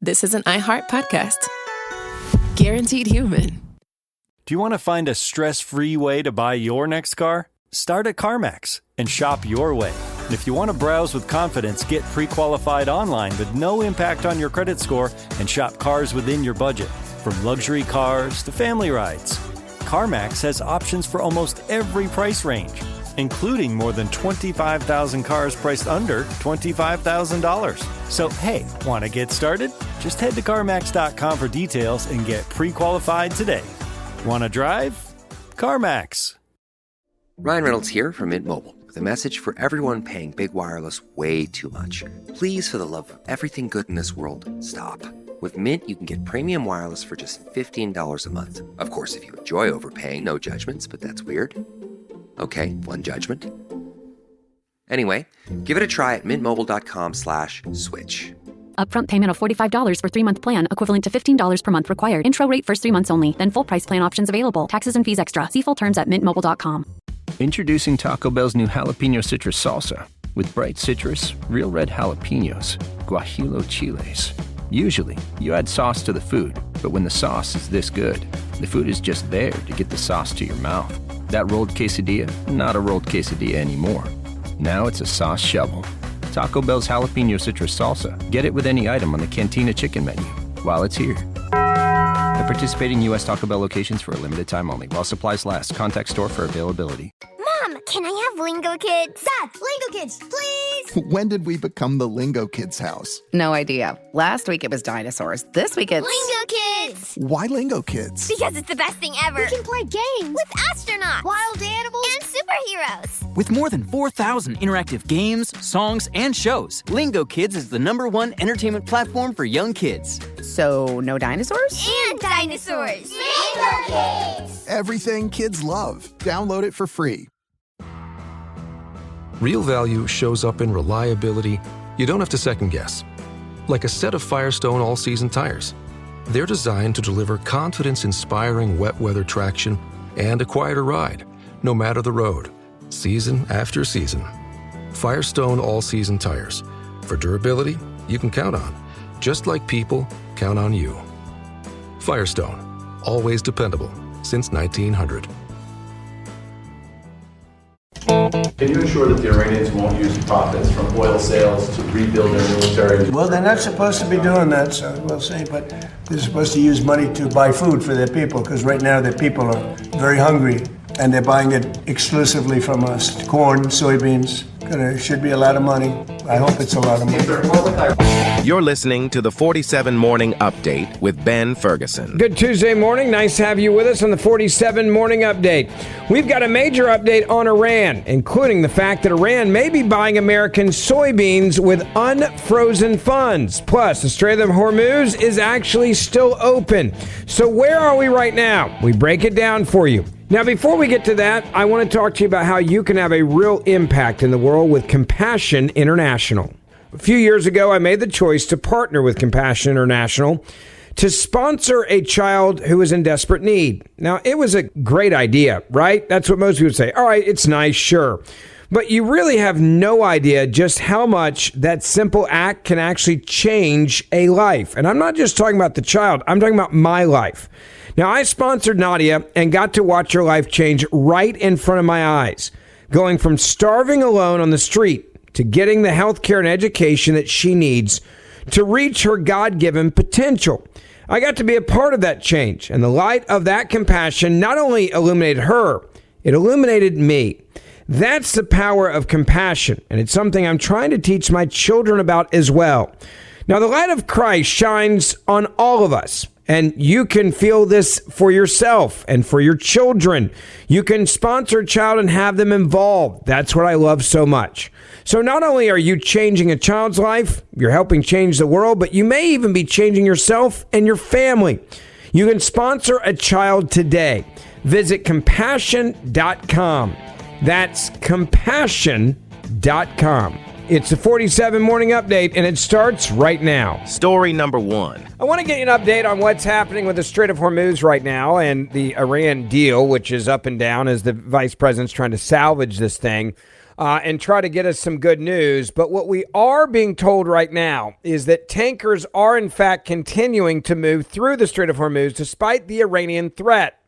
this is an iHeart podcast. Guaranteed human. Do you want to find a stress-free way to buy your next car? Start at CarMax and shop your way. And if you want to browse with confidence, get pre-qualified online with no impact on your credit score and shop cars within your budget. From luxury cars to family rides, CarMax has options for almost every price range, including more than 25,000 cars priced under $25,000. So, hey, want to get started? Just head to CarMax.com for details and get pre-qualified today. Want to drive? CarMax. Ryan Reynolds here from Mint Mobile with a message for everyone paying big wireless way too much. Please, for the love of everything good in this world, stop. With Mint, you can get premium wireless for just $15 a month. Of course, if you enjoy overpaying, no judgments, but that's weird. Okay, one judgment. Anyway, give it a try at mintmobile.com/switch. Upfront payment of $45 for 3-month plan, equivalent to $15 per month required. Intro rate first 3 months only. Then full price plan options available. Taxes and fees extra. See full terms at mintmobile.com. Introducing Taco Bell's new jalapeno citrus salsa. With bright citrus, real red jalapenos, guajillo chiles. Usually, you add sauce to the food, but when the sauce is this good, the food is just there to get the sauce to your mouth. That rolled quesadilla, not a rolled quesadilla anymore. Now it's a sauce shovel. Taco Bell's jalapeno citrus salsa. Get it with any item on the Cantina Chicken menu while it's here. At participating U.S. Taco Bell locations for a limited time only. While supplies last. Contact store for availability. Mom, can I have Lingo Kids? Dad, Lingo Kids, please! When did we become the Lingo Kids house? No idea. Last week it was dinosaurs. This week it's... Lingo Kids! Why Lingo Kids? Because it's the best thing ever. We can play games with astronauts, wild animals, and superheroes. With more than 4,000 interactive games, songs, and shows, Lingo Kids is the #1 entertainment platform for young kids. So, no dinosaurs? And dinosaurs! Lingo Kids! Everything kids love. Download it for free. Real value shows up in reliability you don't have to second guess. Like a set of Firestone all-season tires. They're designed to deliver confidence-inspiring wet weather traction and a quieter ride, no matter the road, season after season. Firestone all-season tires. For durability you can count on, just like people count on you. Firestone, always dependable since 1900. Can you ensure that the Iranians won't use profits from oil sales to rebuild their military? Well, they're not supposed to be doing that, so we'll see, but they're supposed to use money to buy food for their people, because right now their people are very hungry, and they're buying it exclusively from us. Corn, soybeans, should be a lot of money. I hope it's a lot of money. You're listening to the 47 Morning Update with Ben Ferguson. Good Tuesday morning. Nice to have you with us on the 47 Morning Update. We've got a major update on Iran, including the fact that Iran may be buying American soybeans with unfrozen funds. Plus, the Strait of Hormuz is actually still open. So where are we right now? We break it down for you. Now, before we get to that, I want to talk to you about how you can have a real impact in the world with Compassion International. A few years ago, I made the choice to partner with Compassion International to sponsor a child who was in desperate need. Now, it was a great idea, right? That's what most people say. All right, it's nice, sure. But you really have no idea just how much that simple act can actually change a life. And I'm not just talking about the child. I'm talking about my life. Now, I sponsored Nadia and got to watch her life change right in front of my eyes, going from starving alone on the street to getting the health care and education that she needs to reach her God-given potential. I got to be a part of that change, and the light of that compassion not only illuminated her, it illuminated me. That's the power of compassion, and it's something I'm trying to teach my children about as well. Now, the light of Christ shines on all of us, and you can feel this for yourself and for your children. You can sponsor a child and have them involved. That's what I love so much. So not only are you changing a child's life, you're helping change the world, but you may even be changing yourself and your family. You can sponsor a child today. Visit compassion.com. That's compassion.com. It's the 47 Morning Update, and it starts right now. Story number 1. I want to get you an update on what's happening with the Strait of Hormuz right now and the Iran deal, which is up and down as the vice president's trying to salvage this thing. and try to get us some good news. But what we are being told right now is that tankers are in fact continuing to move through the Strait of Hormuz despite the Iranian threat.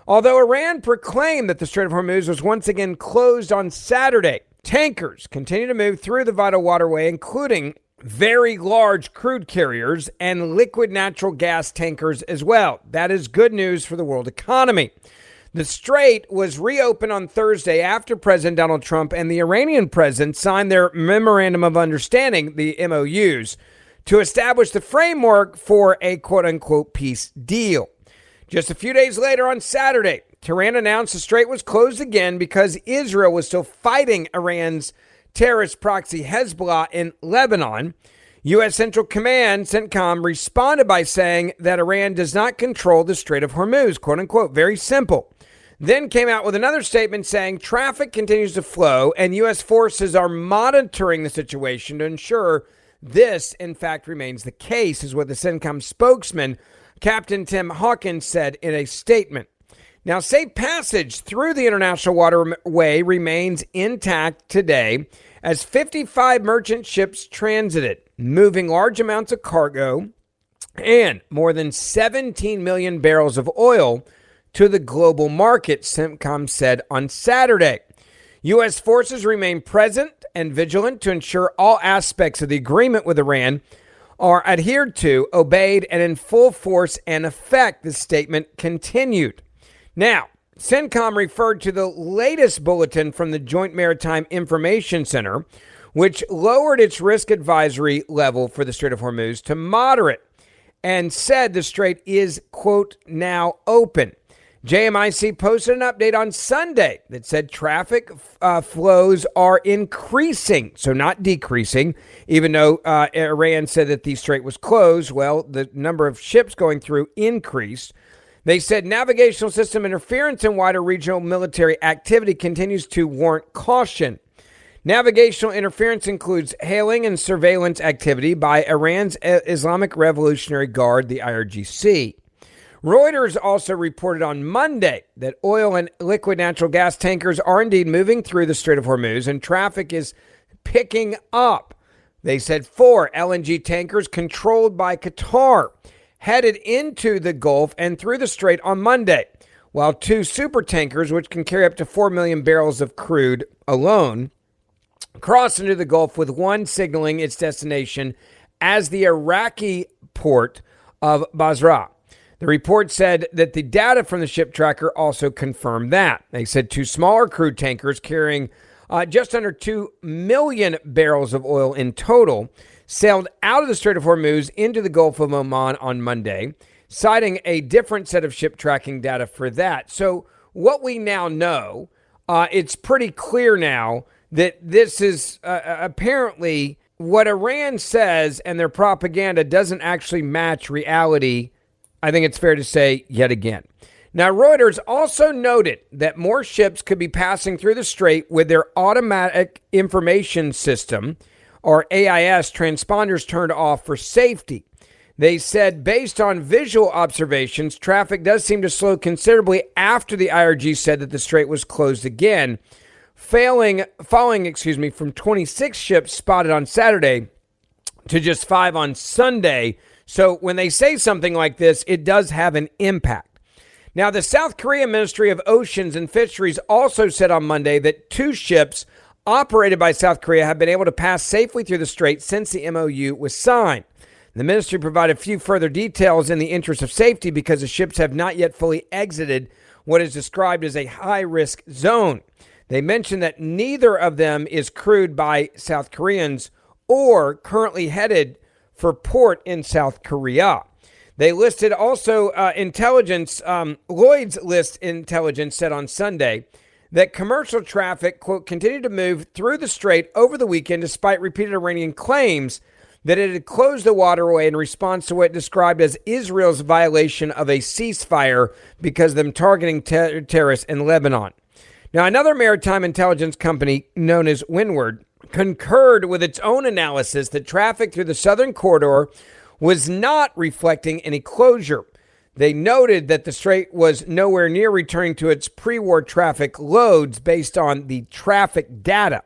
Although Iran proclaimed that the Strait of Hormuz was once again closed on Saturday, tankers continue to move through the vital waterway, including very large crude carriers and liquid natural gas tankers as well. That is good news for the world economy. The strait was reopened on Thursday after President Donald Trump and the Iranian president signed their Memorandum of Understanding, the MOUs, to establish the framework for a quote-unquote peace deal. Just a few days later on Saturday, Tehran announced the strait was closed again because Israel was still fighting Iran's terrorist proxy Hezbollah in Lebanon. U.S. Central Command, CENTCOM, responded by saying that Iran does not control the Strait of Hormuz, quote-unquote. Very simple. Then came out with another statement saying traffic continues to flow and U.S. forces are monitoring the situation to ensure this, in fact, remains the case, is what the CENTCOM spokesman, Captain Tim Hawkins, said in a statement. Now, safe passage through the international waterway remains intact today as 55 merchant ships transited, moving large amounts of cargo and more than 17 million barrels of oil to the global market, CENTCOM said on Saturday. U.S. forces remain present and vigilant to ensure all aspects of the agreement with Iran are adhered to, obeyed, and in full force and effect, the statement continued. Now, CENTCOM referred to the latest bulletin from the Joint Maritime Information Center, which lowered its risk advisory level for the Strait of Hormuz to moderate and said the strait is, quote, now open. JMIC posted an update on Sunday that said traffic flows are increasing, so not decreasing, even though Iran said that the strait was closed. Well, the number of ships going through increased. They said navigational system interference and wider regional military activity continues to warrant caution. Navigational interference includes hailing and surveillance activity by Iran's Islamic Revolutionary Guard, the IRGC. Reuters also reported on Monday that oil and liquid natural gas tankers are indeed moving through the Strait of Hormuz and traffic is picking up. They said 4 LNG tankers controlled by Qatar headed into the Gulf and through the strait on Monday, while 2 super tankers, which can carry up to 4 million barrels of crude alone, crossed into the Gulf, with one signaling its destination as the Iraqi port of Basra. The report said that the data from the ship tracker also confirmed that. They said 2 smaller crude tankers carrying just under 2 million barrels of oil in total sailed out of the Strait of Hormuz into the Gulf of Oman on Monday, citing a different set of ship tracking data for that. So what we now know, it's pretty clear now that this is apparently what Iran says, and their propaganda doesn't actually match reality. I think it's fair to say yet again. Now, Reuters also noted that more ships could be passing through the strait with their automatic information system, or AIS, transponders turned off for safety. They said based on visual observations, traffic does seem to slow considerably after the IRG said that the strait was closed again, falling from 26 ships spotted on Saturday to just 5 on Sunday. So when they say something like this, it does have an impact. Now, the South Korean Ministry of Oceans and Fisheries also said on Monday that 2 ships operated by South Korea have been able to pass safely through the strait since the MOU was signed. The ministry provided a few further details in the interest of safety because the ships have not yet fully exited what is described as a high-risk zone. They mentioned that neither of them is crewed by South Koreans or currently headed for port in South Korea. They listed also intelligence. Lloyd's List Intelligence said on Sunday that commercial traffic, quote, continued to move through the strait over the weekend despite repeated Iranian claims that it had closed the waterway in response to what it described as Israel's violation of a ceasefire because of them targeting terrorists in Lebanon. Now, another maritime intelligence company known as Windward concurred with its own analysis that traffic through the southern corridor was not reflecting any closure. They noted that the strait was nowhere near returning to its pre-war traffic loads based on the traffic data.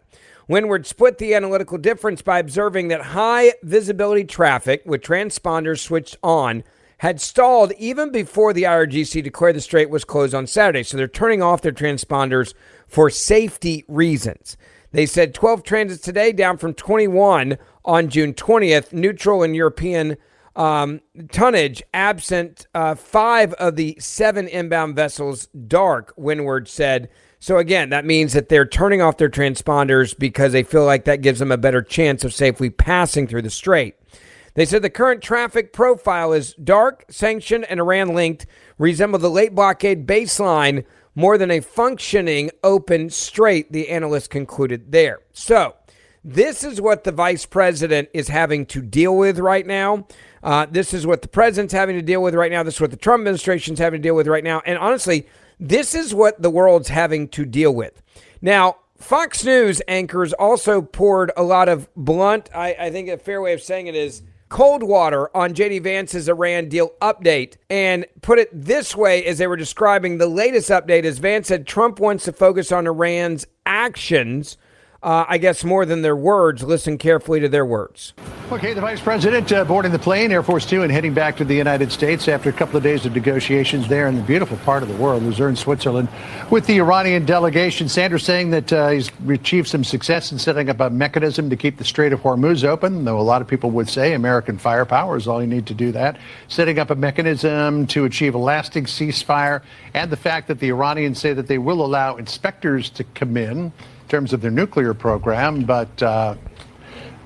Windward split the analytical difference by observing that high visibility traffic with transponders switched on had stalled even before the IRGC declared the strait was closed on Saturday. So they're turning off their transponders for safety reasons. They said 12 transits today, down from 21 on June 20th. Neutral and European tonnage absent 5 of the 7 inbound vessels dark, Windward said. So again, that means that they're turning off their transponders because they feel like that gives them a better chance of safely passing through the strait. They said the current traffic profile is dark, sanctioned, and Iran-linked, resemble the late blockade baseline more than a functioning open strait, the analyst concluded there. So this is what the vice president is having to deal with right now. This is what the president's having to deal with right now. This is what the Trump administration's having to deal with right now. And honestly, this is what the world's having to deal with. Now, Fox News anchors also poured a lot of blunt, I think a fair way of saying it is, cold water on J.D. Vance's Iran deal update and put it this way as they were describing the latest update. As Vance said, Trump wants to focus on Iran's actions, I guess more than their words. Listen carefully to their words. Okay, the vice president boarding the plane, Air Force Two, and heading back to the United States after a couple of days of negotiations there in the beautiful part of the world, Luzerne, Switzerland, with the Iranian delegation. Sanders saying that he's achieved some success in setting up a mechanism to keep the Strait of Hormuz open, though a lot of people would say American firepower is all you need to do that. Setting up a mechanism to achieve a lasting ceasefire, and the fact that the Iranians say that they will allow inspectors to come in terms of their nuclear program, but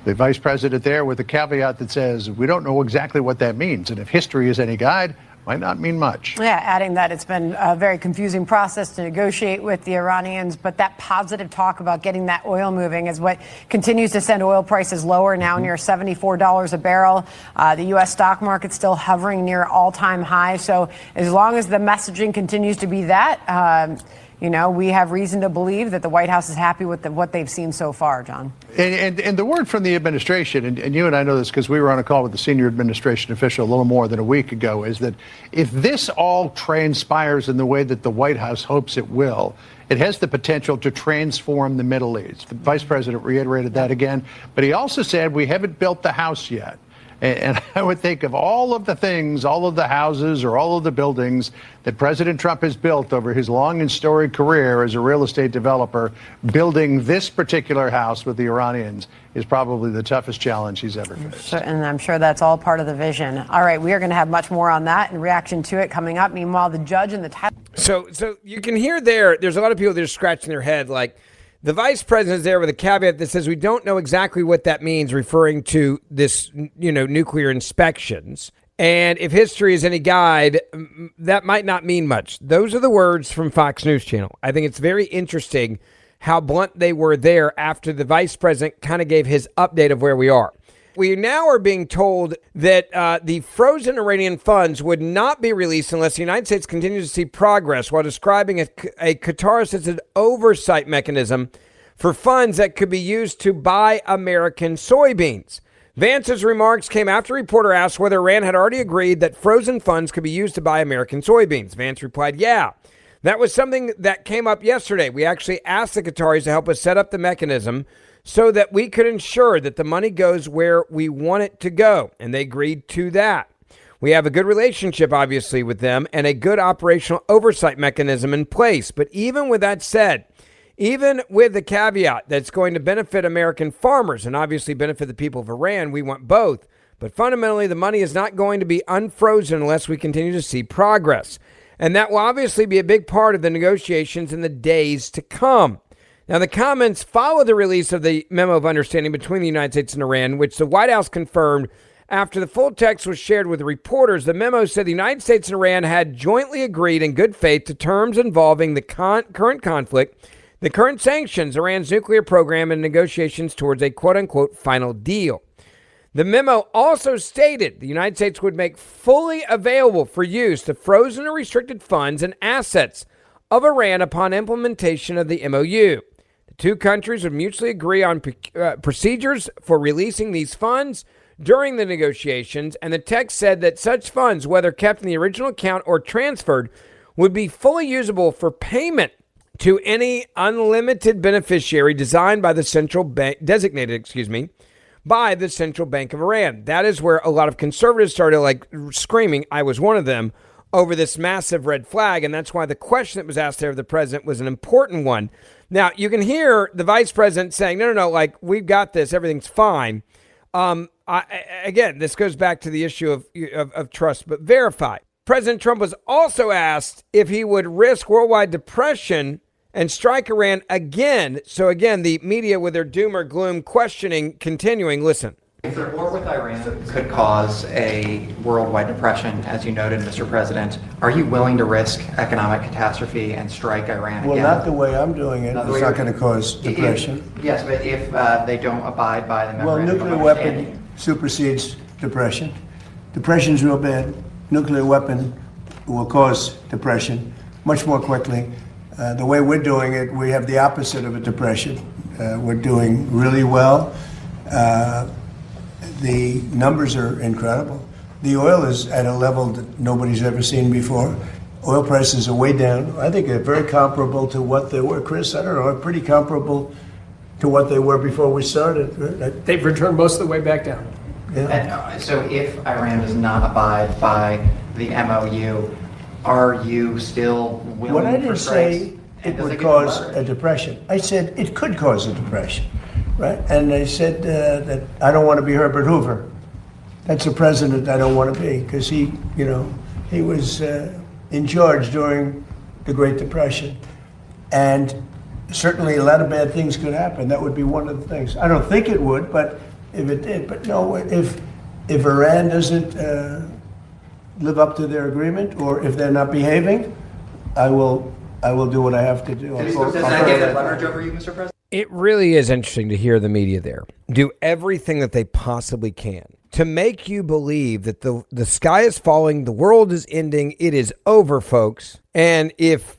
the vice president there with a caveat that says we don't know exactly what that means, and if history is any guide, might not mean much. Yeah, adding that it's been a very confusing process to negotiate with the Iranians, but that positive talk about getting that oil moving is what continues to send oil prices lower, now near $74 a barrel. The U.S. stock market still hovering near all-time highs. So as long as the messaging continues to be that, we have reason to believe that the White House is happy with what they've seen so far, John. And the word from the administration, and you and I know this because we were on a call with the senior administration official a little more than a week ago, is that if this all transpires in the way that the White House hopes it will, it has the potential to transform the Middle East. The vice president reiterated that again, but he also said we haven't built the house yet. And I would think of all of the things, all of the houses or all of the buildings that President Trump has built over his long and storied career as a real estate developer, building this particular house with the Iranians is probably the toughest challenge he's ever faced. And I'm sure that's all part of the vision. All right, we are going to have much more on that in reaction to it coming up. Meanwhile, the judge in the title. So you can hear there's a lot of people that are scratching their head like, the vice president is there with a caveat that says we don't know exactly what that means, referring to this, nuclear inspections. And if history is any guide, that might not mean much. Those are the words from Fox News Channel. I think it's very interesting how blunt they were there after the vice president kind of gave his update of where we are. We now are being told that the frozen Iranian funds would not be released unless the United States continues to see progress, while describing a Qatar-assisted oversight mechanism for funds that could be used to buy American soybeans. Vance's remarks came after a reporter asked whether Iran had already agreed that frozen funds could be used to buy American soybeans. Vance replied, yeah. That was something that came up yesterday. We actually asked the Qataris to help us set up the mechanism so that we could ensure that the money goes where we want it to go. And they agreed to that. We have a good relationship, obviously, with them and a good operational oversight mechanism in place. But even with that said, even with the caveat that's going to benefit American farmers and obviously benefit the people of Iran, we want both. But fundamentally, the money is not going to be unfrozen unless we continue to see progress. And that will obviously be a big part of the negotiations in the days to come. Now, the comments follow the release of the Memo of Understanding between the United States and Iran, which the White House confirmed after the full text was shared with reporters. The memo said the United States and Iran had jointly agreed in good faith to terms involving the current conflict, the current sanctions, Iran's nuclear program, and negotiations towards a quote-unquote final deal. The memo also stated the United States would make fully available for use the frozen or restricted funds and assets of Iran upon implementation of the MOU. The two countries would mutually agree on procedures for releasing these funds during the negotiations, and the text said that such funds, whether kept in the original account or transferred, would be fully usable for payment to any unlimited beneficiary designated by the central bank of Iran. That is where a lot of conservatives started screaming, I was one of them, over this massive red flag. And that's why the question that was asked there of the president was an important one. Now, you can hear the vice president saying, no, we've got this. Everything's fine. Again, this goes back to the issue of trust but verify. President Trump was also asked if he would risk worldwide depression and strike Iran again. So again, the media with their doom or gloom questioning continuing. Listen. If a war with Iran could cause a worldwide depression, as you noted, Mr. President, are you willing to risk economic catastrophe and strike Iran Well, again? not the way I'm doing it. It's not going to cause depression. Yes, but if they don't abide by the Well, Memorandum of nuclear Understanding. weapon supersedes depression. Depression's real bad. Nuclear weapon will cause depression much more quickly. The way we're doing it, we have the opposite of a depression. We're doing really well. The numbers are incredible. The oil is at a level that nobody's ever seen before. Oil prices are way down. I think they're very comparable to what they were. Chris, I don't know, pretty comparable to what they were before we started. They've returned most of the way back down. Yeah. And, so if Iran does not abide by the MOU, are you still willing What I for didn't strikes? say And it does would get cause better? a depression. I said it could cause a depression, right? And I said that I don't want to be Herbert Hoover. That's a president I don't want to be because he was in charge during the Great Depression. And certainly a lot of bad things could happen. That would be one of the things. I don't think it would, but if it did. But no, if Iran doesn't live up to their agreement or if they're not behaving, I will do what I have to do. Does that get leverage over you, Mr. President? It really is interesting to hear the media there do everything that they possibly can to make you believe that the sky is falling, the world is ending, it is over, folks. And if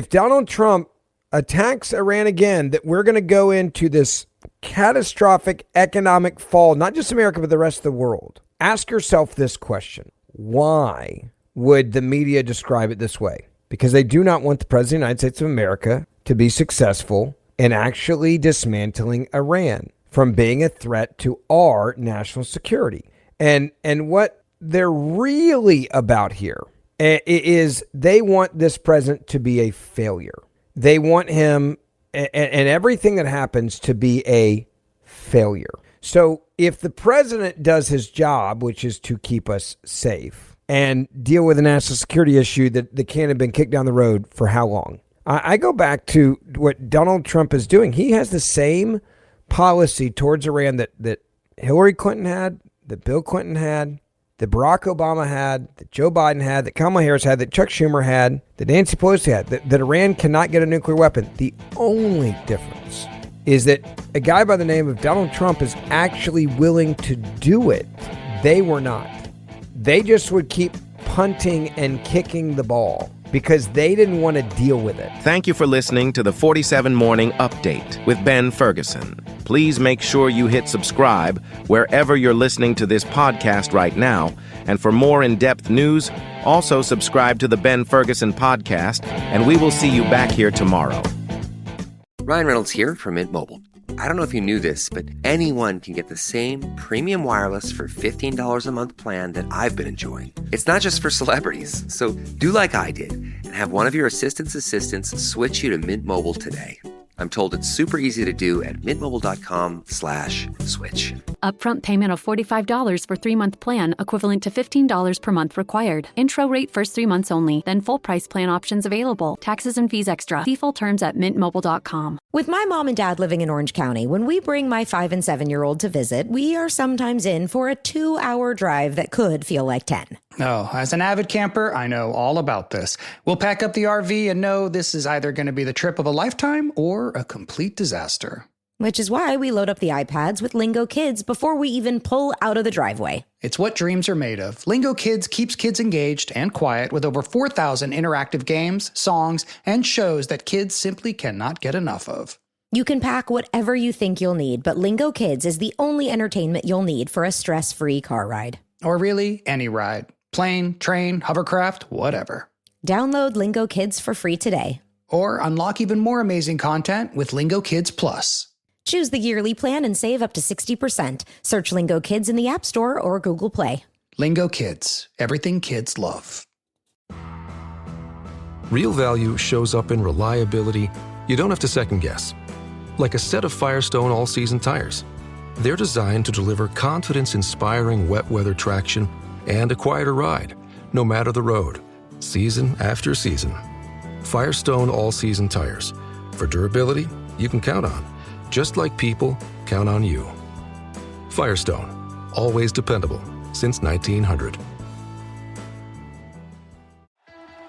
Donald Trump attacks Iran again, that we're going to go into this catastrophic economic fall, not just America, but the rest of the world. Ask yourself this question. Why would the media describe it this way? Because they do not want the President of the United States of America to be successful in actually dismantling Iran from being a threat to our national security. And what they're really about here is they want this president to be a failure. They want him and everything that happens to be a failure. So if the president does his job, which is to keep us safe and deal with a national security issue that can't have been kicked down the road for how long? I go back to what Donald Trump is doing. He has the same policy towards Iran that Hillary Clinton had, that Bill Clinton had, that Barack Obama had, that Joe Biden had, that Kamala Harris had, that Chuck Schumer had, that Nancy Pelosi had, that Iran cannot get a nuclear weapon. The only difference is that a guy by the name of Donald Trump is actually willing to do it. They were not. They just would keep punting and kicking the ball because they didn't want to deal with it. Thank you for listening to the 47 Morning Update with Ben Ferguson. Please make sure you hit subscribe wherever you're listening to this podcast right now. And for more in-depth news, also subscribe to the Ben Ferguson Podcast, and we will see you back here tomorrow. Ryan Reynolds here from Mint Mobile. I don't know if you knew this, but anyone can get the same premium wireless for $15 a month plan that I've been enjoying. It's not just for celebrities. So do like I did and have one of your assistant's assistants switch you to Mint Mobile today. I'm told it's super easy to do at mintmobile.com/switch. Upfront payment of $45 for 3-month plan, equivalent to $15 per month required. Intro rate first 3 months only, then full price plan options available. Taxes and fees extra. See full terms at mintmobile.com. With my mom and dad living in Orange County, when we bring my 5- and 7-year-old to visit, we are sometimes in for a 2-hour drive that could feel like 10. Oh, as an avid camper, I know all about this. We'll pack up the RV and know this is either going to be the trip of a lifetime or a complete disaster. Which is why we load up the iPads with Lingo Kids before we even pull out of the driveway. It's what dreams are made of. Lingo Kids keeps kids engaged and quiet with over 4,000 interactive games, songs, and shows that kids simply cannot get enough of. You can pack whatever you think you'll need, but Lingo Kids is the only entertainment you'll need for a stress-free car ride. Or really, any ride. Plane, train, hovercraft, whatever. Download Lingo Kids for free today. Or unlock even more amazing content with Lingo Kids Plus. Choose the yearly plan and save up to 60%. Search Lingo Kids in the App Store or Google Play. Lingo Kids. Everything kids love. Real value shows up in reliability you don't have to second guess. Like a set of Firestone all-season tires. They're designed to deliver confidence-inspiring wet weather traction and a quieter ride, no matter the road, season after season. Firestone all-season tires. For durability you can count on, just like people count on you. Firestone, always dependable since 1900.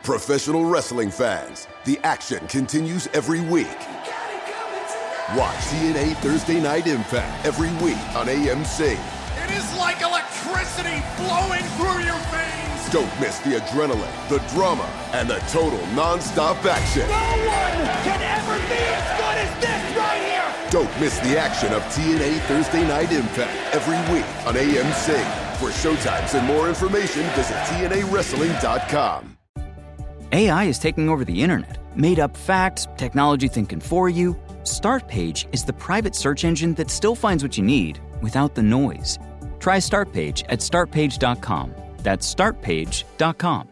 Professional wrestling fans, the action continues every week. Watch TNA Thursday Night Impact every week on AMC. It is like electricity flowing through your veins. Don't miss the adrenaline, the drama, and the total non-stop action. No one can ever be as good as this right here. Don't miss the action of TNA Thursday Night Impact every week on AMC. For showtimes and more information, visit TNAWrestling.com. AI is taking over the internet. Made up facts, technology thinking for you. Startpage is the private search engine that still finds what you need without the noise. Try Startpage at startpage.com. That's startpage.com.